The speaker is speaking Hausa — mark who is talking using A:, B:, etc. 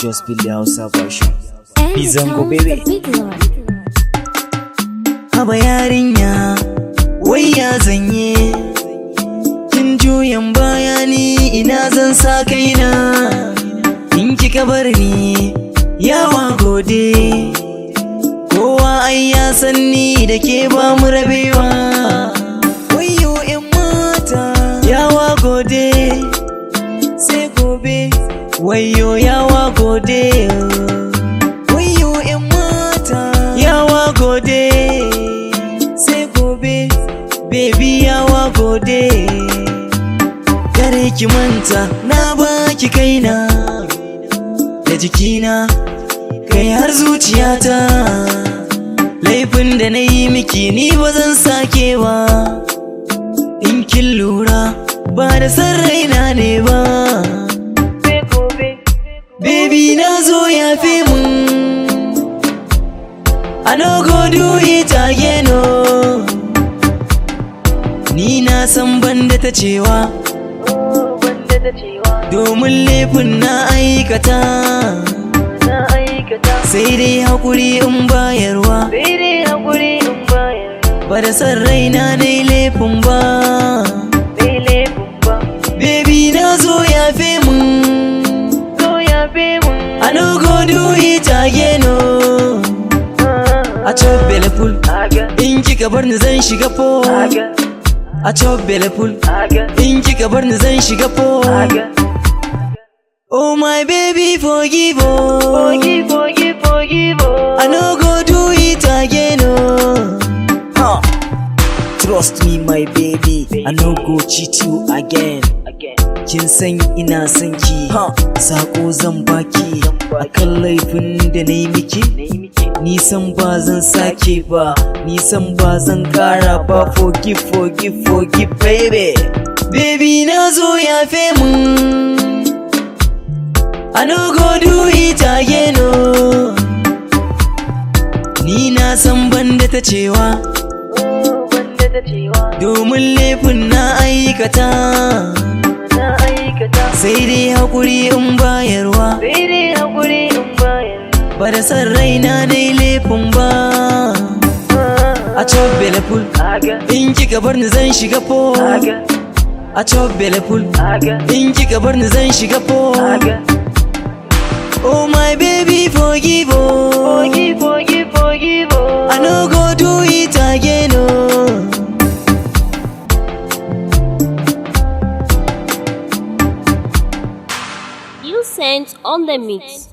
A: Just Billy Hausa version. Izango baby. Haba yarinya, wai ya zanye. Kin juyan bayani ina zan sa kaina. In kika bar ni, yawa gode. Kowa ai ya san ni da ke ba mu rabewa. Wayyo 'yan mata, yawa gode. Sai gobe, wayyo yawa gode. Wayyo 'yan mata, yawa gode. Sai gobe, baby yawa gode. Kare ki manta, na baki kaina da jikina, kai har zuciyata. Laifin da na yi miki ni ba zan sake ba. In kin lura ba da san raina ne ba. Baby na zo ya fi mun, I no go do it again oh. Ni na san banda ta cewa, domin laifin na aikata. Sai dai haƙuri in bayarwa, ba da san raina na yi laifin ba. Baby na zo ya fi mun, I no go do it again oh. A chop bellyful, in kika bar ni zan shiga po. A chop bellyful, in kika bar ni zan shiga po. Oh my baby forgive oh. I no go do it again oh. Trust me my baby, I no go cheat you again. Kin san ina son ki, sako zan baki akan laifin da na yi miki. Nisan ba zan sake ba, nisan ba zan kara ba. Forgive, forgive, forgive baby. Baby na zo ya fe mun, I no go do it again oh. Ni na san banda ta cewa, domin laifin na aikata. Sai dai haƙuri in bayarwa, ba da san raina na yi laifin ba. A chop bellyful, in kika bar ni zan shiga po. A chop bellyful, in kika bar ni zan shiga po. Oh my baby forgive oh. I no go do it again oh.
B: You sent on the mix.